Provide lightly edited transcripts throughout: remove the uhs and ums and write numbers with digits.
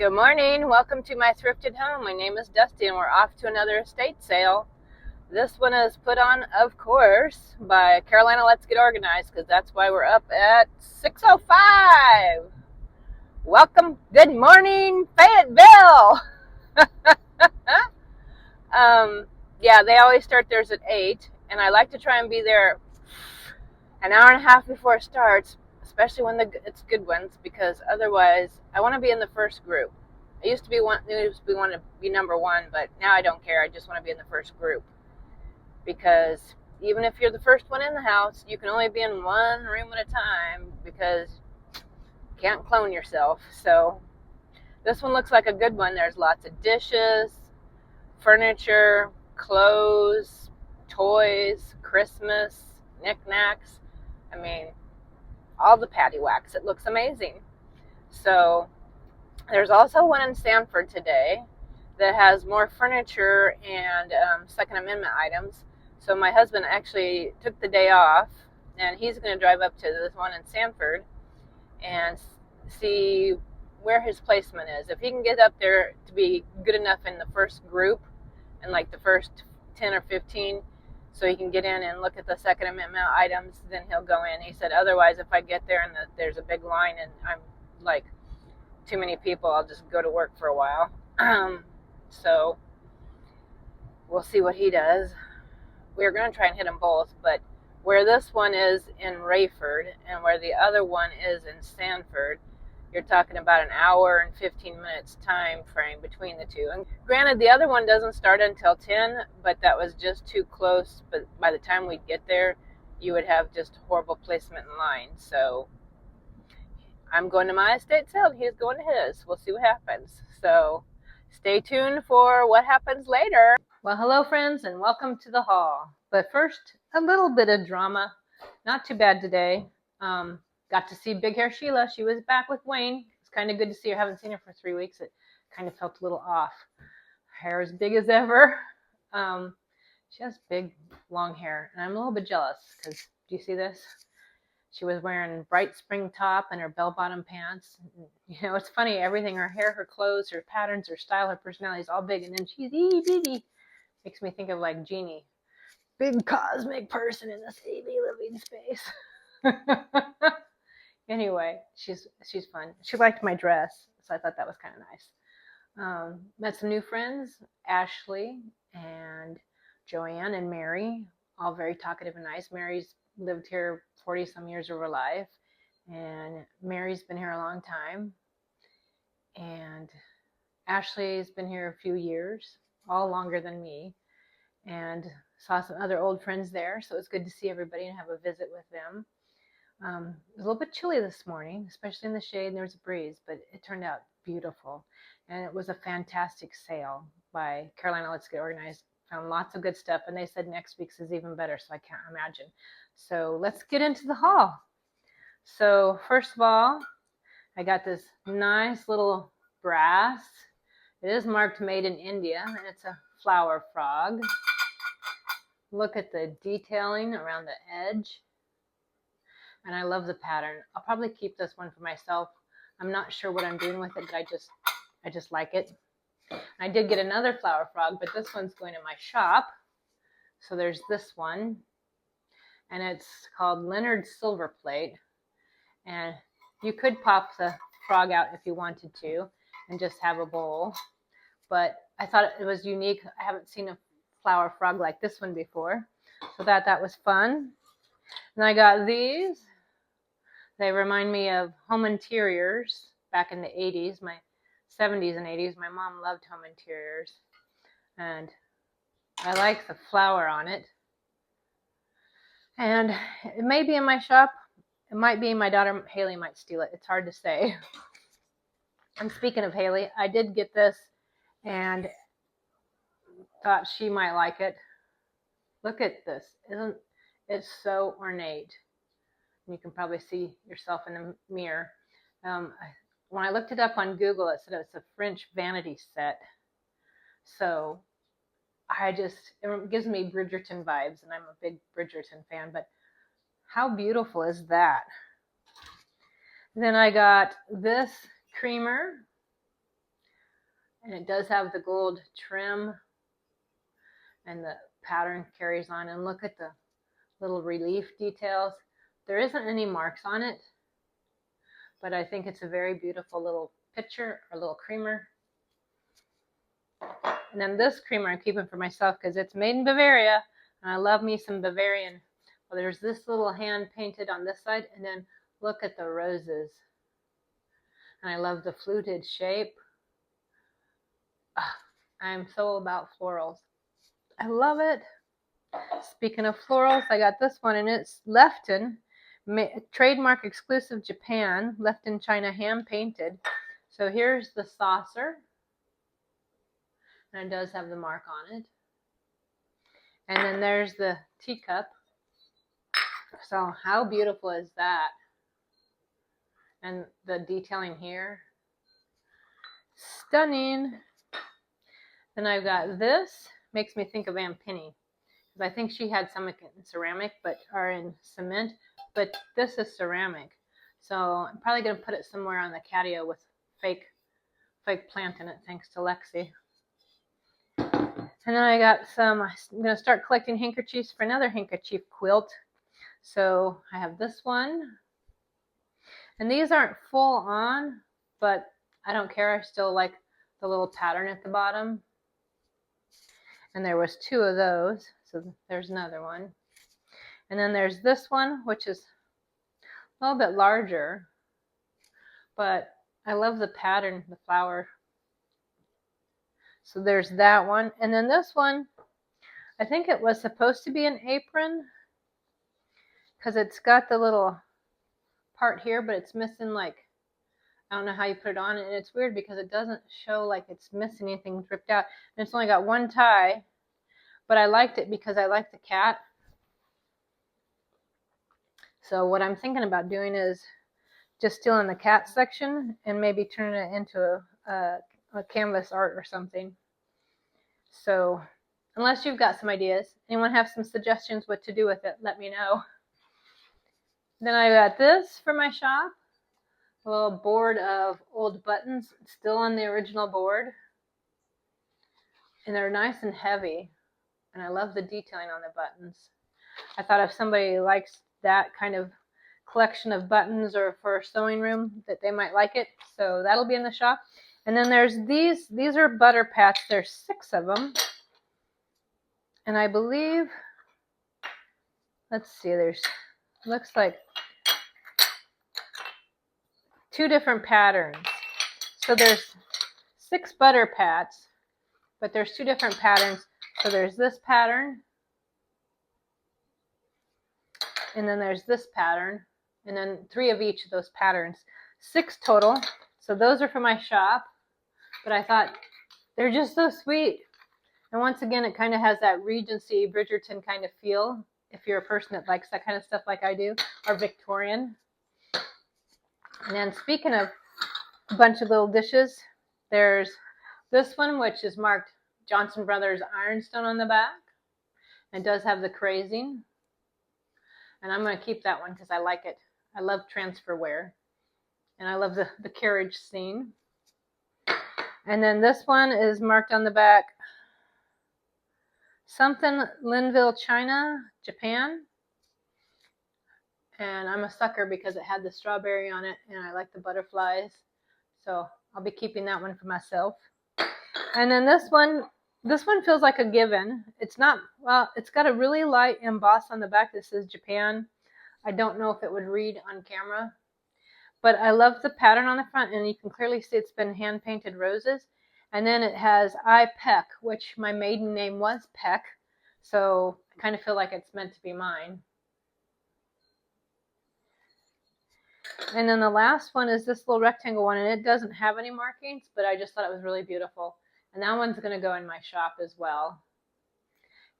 Good morning. Welcome to my thrifted home. My name is Dusty and we're off to another estate sale. This one is put on, of course, by Carolina Let's Get Organized because that's why we're up at 6:05. Welcome. Good morning, Fayetteville. Yeah, they always start theirs at 8 and I like to try and be there an hour and a half before it starts, especially when it's good ones, because otherwise I want to be in the first group. I used to want to be number one, but now I don't care. I just want to be in the first group because even if you're the first one in the house, you can only be in one room at a time because you can't clone yourself. So this one looks like a good one. There's lots of dishes, furniture, clothes, toys, Christmas, knickknacks. I mean, all the patty wax. It looks amazing. So there's also one in Sanford today that has more furniture and Second Amendment items. So my husband actually took the day off, and he's going to drive up to this one in Sanford and see where his placement is. If he can get up there to be good enough in the first group, and like the first 10 or 15, so he can get in and look at the Second Amendment items, then he'll go in. He said, otherwise, if I get there and there's a big line and I'm like too many people, I'll just go to work for a while. So we'll see what he does. We're going to try and hit them both, but where this one is in Rayford and where the other one is in Sanford, you're talking about an hour and 15 minutes time frame between the two. And granted, the other one doesn't start until 10, but that was just too close. But by the time we'd get there, you would have just horrible placement in line. So I'm going to my estate sale and he's going to his. We'll see what happens. So stay tuned for what happens later. Well, hello friends, and welcome to the haul. But first, a little bit of drama. Not too bad today. Got to see Big Hair Sheila. She was back with Wayne. It's kind of good to see her. I haven't seen her for 3 weeks. It kind of felt a little off. Her hair is big as ever. She has big, long hair, and I'm a little bit jealous because, do you see this? She was wearing bright spring top and her bell-bottom pants. You know, it's funny, everything, her hair, her clothes, her patterns, her style, her personality is all big, and then she's itty bitty. Makes me think of like Jeannie. Big cosmic person in this itty living space. Anyway, she's fun. She liked my dress, so I thought that was kind of nice. Met some new friends, Ashley and Joanne and Mary, all very talkative and nice. Mary's lived here 40 some years of her life, and Mary's been here a long time, and Ashley's been here a few years, all longer than me, and saw some other old friends there, so it was good to see everybody and have a visit with them. It was a little bit chilly this morning, especially in the shade, and there was a breeze, but it turned out beautiful. And it was a fantastic sale by Carolina Let's Get Organized. Found lots of good stuff, and they said next week's is even better, so I can't imagine. So let's get into the haul. So first of all, I got this nice little brass. It is marked made in India, and it's a flower frog. Look at the detailing around the edge. And I love the pattern. I'll probably keep this one for myself. I'm not sure what I'm doing with it, but I just like it. I did get another flower frog, but this one's going to my shop. So there's this one, and it's called Leonard's Silver Plate. And you could pop the frog out if you wanted to and just have a bowl. But I thought it was unique. I haven't seen a flower frog like this one before, so that was fun. And I got these. They remind me of home interiors back in the 80s, my 70s and 80s. My mom loved home interiors. And I like the flower on it. And it may be in my shop. It might be my daughter Haley might steal it. It's hard to say. And speaking of Haley, I did get this and thought she might like it. Look at this. Isn't it so ornate? You can probably see yourself in the mirror. When I looked it up on Google, it said it's a French vanity set. So it gives me Bridgerton vibes, and I'm a big Bridgerton fan, but how beautiful is that? Then I got this creamer. And it does have the gold trim, and the pattern carries on. And look at the little relief details. There isn't any marks on it, but I think it's a very beautiful little picture or little creamer. And then this creamer I'm keeping for myself because it's made in Bavaria, and I love me some Bavarian. Well, there's this little hand painted on this side, and then look at the roses. And I love the fluted shape. I'm so about florals. I love it. Speaking of florals, I got this one, and it's Lefton, trademark exclusive Japan, Lefton China, hand painted. So here's the saucer, and it does have the mark on it. And then there's the teacup. So how beautiful is that? And the detailing here, stunning. Then I've got this, makes me think of Aunt Penny, because I think she had some in ceramic, but are in cement, but this is ceramic. So I'm probably going to put it somewhere on the catio with fake plant in it, thanks to Lexi. And then I got some, I'm going to start collecting handkerchiefs for another handkerchief quilt. So I have this one. And these aren't full on, but I don't care. I still like the little pattern at the bottom. And there was 2 of those. So there's another one. And then there's this one, which is a little bit larger. But I love the pattern, the flower. So there's that one. And then this one, I think it was supposed to be an apron, because it's got the little part here, but it's missing, like, I don't know how you put it on. And it's weird because it doesn't show like it's missing anything ripped out. And it's only got 1 tie, but I liked it because I like the cat. So what I'm thinking about doing is just stealing the cat section and maybe turning it into a canvas art or something. So unless you've got some ideas, anyone have some suggestions what to do with it, let me know. Then I got this for my shop, a little board of old buttons, still on the original board. And they're nice and heavy, and I love the detailing on the buttons. I thought if somebody likes that kind of collection of buttons or for a sewing room, that they might like it. So that'll be in the shop. And then there's these are butter pats. There's 6 of them. And I believe, let's see, there's, looks like 2 different patterns. So there's 6 butter pats, but there's 2 different patterns. So there's this pattern, and then there's this pattern, and then 3 of each of those patterns. 6 total. So those are for my shop, but I thought they're just so sweet. And once again, it kind of has that Regency, Bridgerton kind of feel, if you're a person that likes that kind of stuff like I do, or Victorian. And then speaking of a bunch of little dishes, there's this one, which is marked Johnson Brothers Ironstone on the back. It does have the crazing. And I'm going to keep that one because I like it. I love transferware. And I love the carriage scene. And then this one is marked on the back, something Linville, China, Japan. And I'm a sucker because it had the strawberry on it, and I like the butterflies. So I'll be keeping that one for myself. And then this one feels like a given. It's not, well, it's got a really light emboss on the back that says Japan. I don't know if it would read on camera. But I love the pattern on the front, and you can clearly see it's been hand-painted roses. And then it has I Peck, which my maiden name was Peck. So I kind of feel like it's meant to be mine. And then the last one is this little rectangle one, and it doesn't have any markings, but I just thought it was really beautiful. And that one's going to go in my shop as well.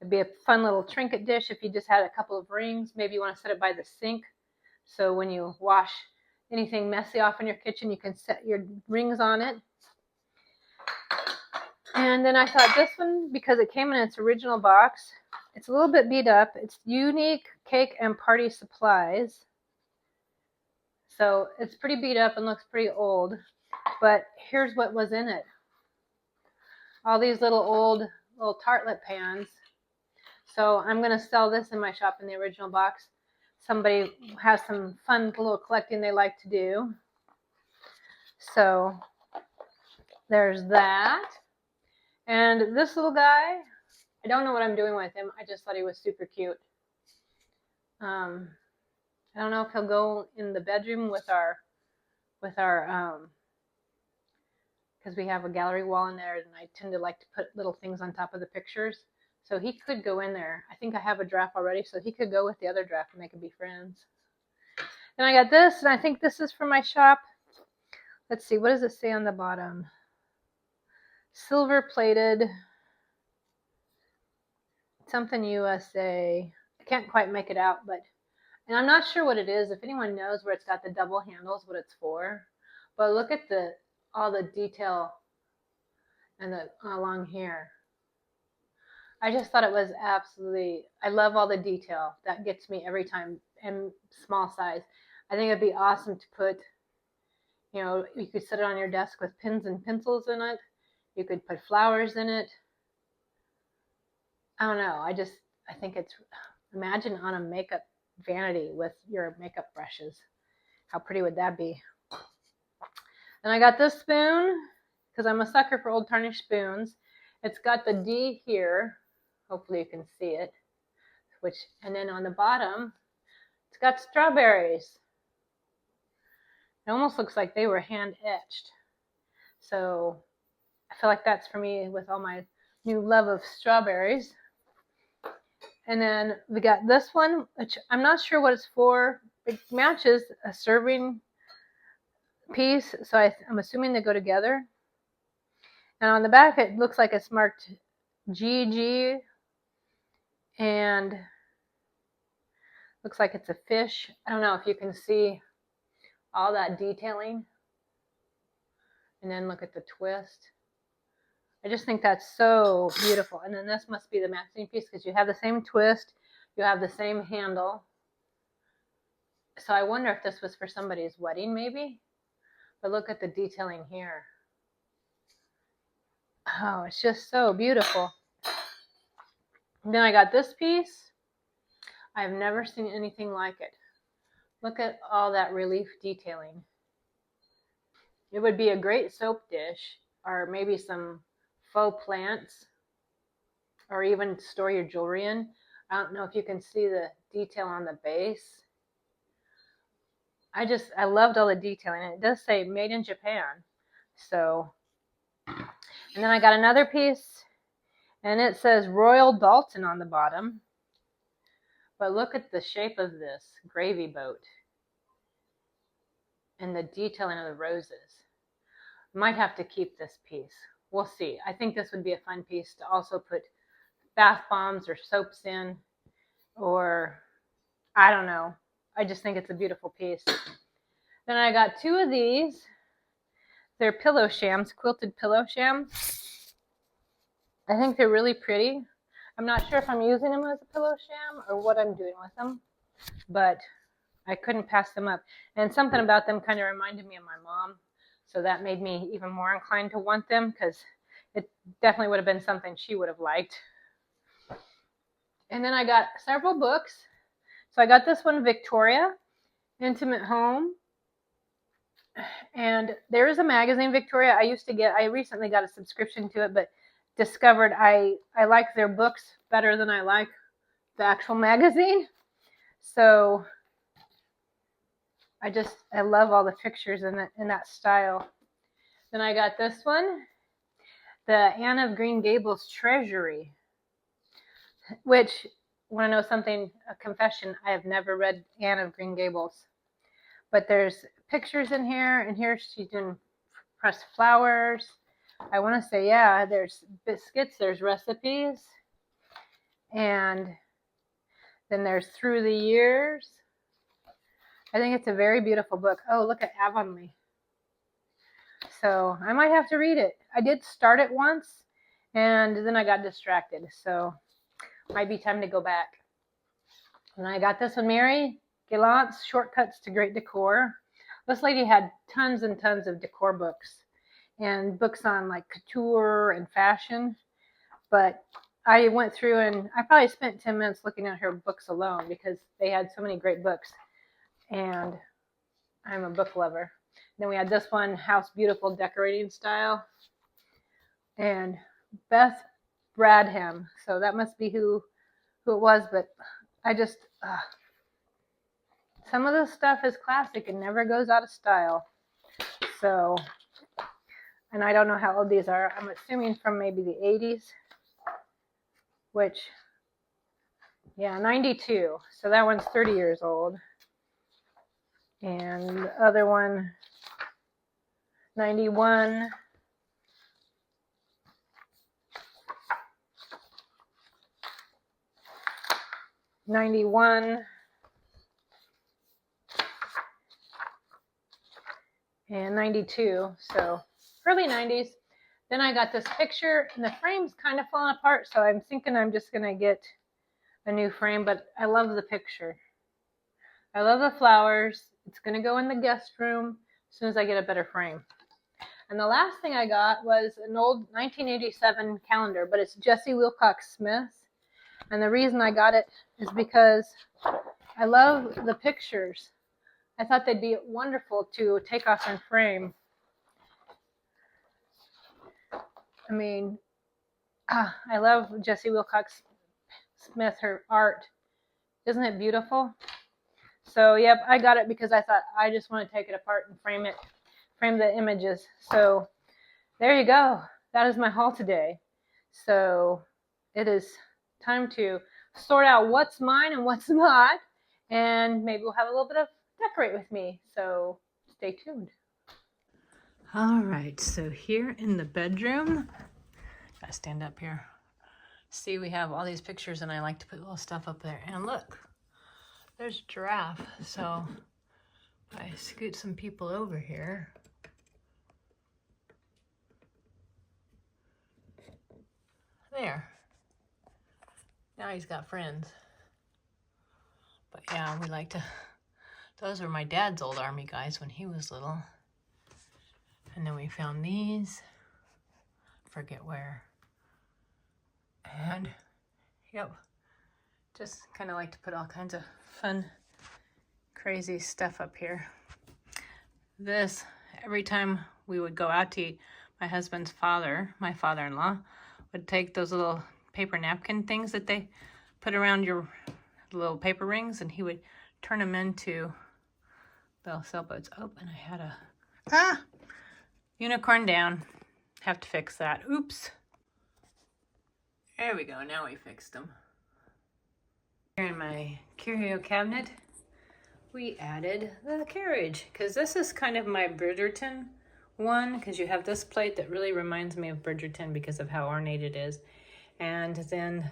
It'd be a fun little trinket dish if you just had a couple of rings. Maybe you want to set it by the sink, so when you wash anything messy off in your kitchen, you can set your rings on it. And then I thought this one, because it came in its original box, it's a little bit beat up. It's Unique Cake and Party Supplies. So it's pretty beat up and looks pretty old. But here's what was in it. all these little tartlet pans. So I'm going to sell this in my shop in the original box. Somebody has some fun little collecting they like to do. So there's that. And this little guy, I don't know what I'm doing with him. I just thought he was super cute. I don't know if he'll go in the bedroom with our because we have a gallery wall in there, and I tend to like to put little things on top of the pictures. So he could go in there. I think I have a draft already, so he could go with the other draft and they could be friends. Then I got this, and I think this is from my shop. Let's see, what does it say on the bottom? Silver plated, something USA. I can't quite make it out, and I'm not sure what it is. If anyone knows where it's got the double handles, what it's for. But look at all the detail and along here. I just thought it was absolutely, I love all the detail. That gets me every time, and small size. I think it'd be awesome to put, you could set it on your desk with pens and pencils in it. You could put flowers in it. I don't know. I think it's, imagine on a makeup vanity with your makeup brushes. How pretty would that be? And I got this spoon because I'm a sucker for old tarnished spoons. It's got the D here. Hopefully you can see it. And then on the bottom, it's got strawberries. It almost looks like they were hand etched. So I feel like that's for me with all my new love of strawberries. And then we got this one, which I'm not sure what it's for. It matches a serving piece, so I'm assuming they go together. And on the back, it looks like it's marked GG, and looks like it's a fish. I don't know if you can see all that detailing. And then look at the twist. I just think that's so beautiful. And then this must be the matching piece because you have the same twist, you have the same handle. So I wonder if this was for somebody's wedding maybe. But look at the detailing here. Oh, it's just so beautiful. And then I got this piece. I've never seen anything like it. Look at all that relief detailing. It would be a great soap dish, or maybe some faux plants, or even store your jewelry in. I don't know if you can see the detail on the base. I loved all the detailing. It does say made in Japan. So, and then I got another piece, and it says Royal Dalton on the bottom. But look at the shape of this gravy boat and the detailing of the roses. Might have to keep this piece. We'll see. I think this would be a fun piece to also put bath bombs or soaps in, or I don't know. I just think it's a beautiful piece. Then I got two of these. They're pillow shams, quilted pillow shams. I think they're really pretty. I'm not sure if I'm using them as a pillow sham or what I'm doing with them, but I couldn't pass them up. And something about them kind of reminded me of my mom, so that made me even more inclined to want them because it definitely would have been something she would have liked. And then I got several books. So I got this one, Victoria, Intimate Home. And there is a magazine, Victoria, I recently got a subscription to it, but discovered I like their books better than I like the actual magazine. So I love all the pictures in that style. Then I got this one, the Anne of Green Gables Treasury, which, want to know something, a confession, I have never read Anne of Green Gables. But there's pictures in here, and here she's doing pressed flowers. I want to say, yeah, there's biscuits, there's recipes, and then there's Through the Years. I think it's a very beautiful book. Oh, look at Avonlea. So I might have to read it. I did start it once, and then I got distracted. So might be time to go back. And I got this one, Mary Gallant's Shortcuts to Great Decor. This lady had tons and tons of decor books. and books on like couture and fashion. But I went through and I probably spent 10 minutes looking at her books alone because they had so many great books. And I'm a book lover. Then we had this one, House Beautiful Decorating Style. And Beth Bradham. So that must be who it was. But I just, some of the stuff is classic and never goes out of style. So, and I don't know how old these are. I'm assuming from maybe the 80s. Which, yeah, 92. So that one's 30 years old. And the other one, 91. And 92. So early 90s. Then I got this picture, and the frame's kind of falling apart, so I'm thinking I'm just going to get a new frame, but I love the picture. I love the flowers. It's going to go in the guest room as soon as I get a better frame. And the last thing I got was an old 1987 calendar, but it's Jessie Wilcox Smith. And the reason I got it is because I love the pictures. I thought they'd be wonderful to take off and frame. I mean, I love Jessie Wilcox Smith, her art. Isn't it beautiful? So, yep, I got it because I thought I just want to take it apart and frame it, frame the images. So, there you go. That is my haul today. So, it is time to sort out what's mine and what's not. And maybe we'll have a little bit of decorate with me. So, stay tuned. All right, so here in the bedroom, gotta stand up here. See, we have all these pictures and I like to put little stuff up there. And look, there's a giraffe. So if I scoot some people over here. There. Now he's got friends. But yeah, we like to, those were my dad's old army guys when he was little. And then we found these, forget where. And, yep, just kind of like to put all kinds of fun, crazy stuff up here. This, every time we would go out to eat, my husband's father, my father-in-law, would take those little paper napkin things that they put around your little paper rings, and he would turn them into little sailboats. Oh, and I had a, unicorn down. Have to fix that. Oops. There we go. Now we fixed them. Here in my curio cabinet, we added the carriage because this is kind of my Bridgerton one, because you have this plate that really reminds me of Bridgerton because of how ornate it is. And then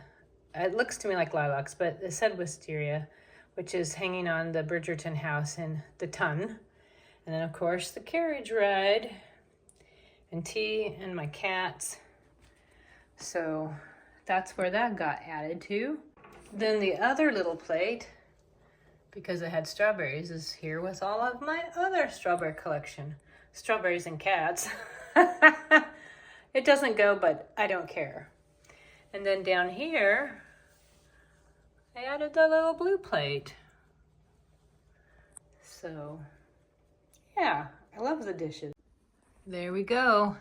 it looks to me like lilacs, but it said wisteria, which is hanging on the Bridgerton house in the Tun. And then of course the carriage ride. And tea and my cats. So that's where that got added to. Then the other little plate, because it had strawberries, is here with all of my other strawberry collection. Strawberries and cats. It doesn't go, but I don't care. And then down here, I added the little blue plate. So, yeah, I love the dishes. There we go.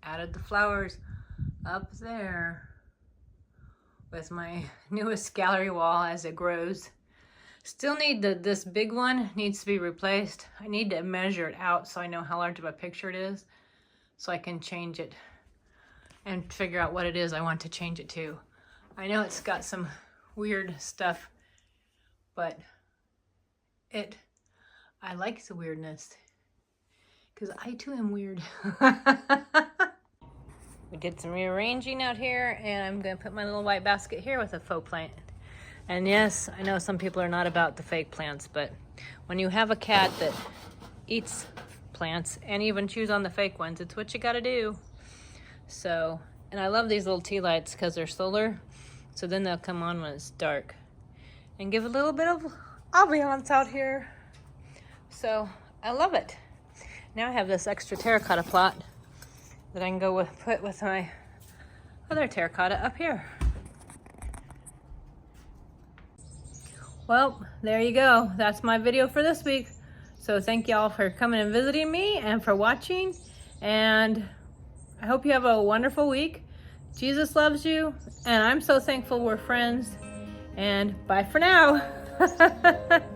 Added the flowers up there with my newest gallery wall as it grows. Still need this big one needs to be replaced. I need to measure it out so I know how large of a picture it is so I can change it and figure out what it is I want to change it to. I know it's got some weird stuff, but I like the weirdness. Because I too am weird. We did some rearranging out here, and I'm going to put my little white basket here with a faux plant. And yes, I know some people are not about the fake plants, but when you have a cat that eats plants and even chews on the fake ones, it's what you got to do. So, and I love these little tea lights because they're solar, so then they'll come on when it's dark and give a little bit of ambiance out here. So I love it. Now I have this extra terracotta plot that I can go put with my other terracotta up here. Well, there you go. That's my video for this week. So thank y'all for coming and visiting me and for watching. And I hope you have a wonderful week. Jesus loves you, and I'm so thankful we're friends. And bye for now.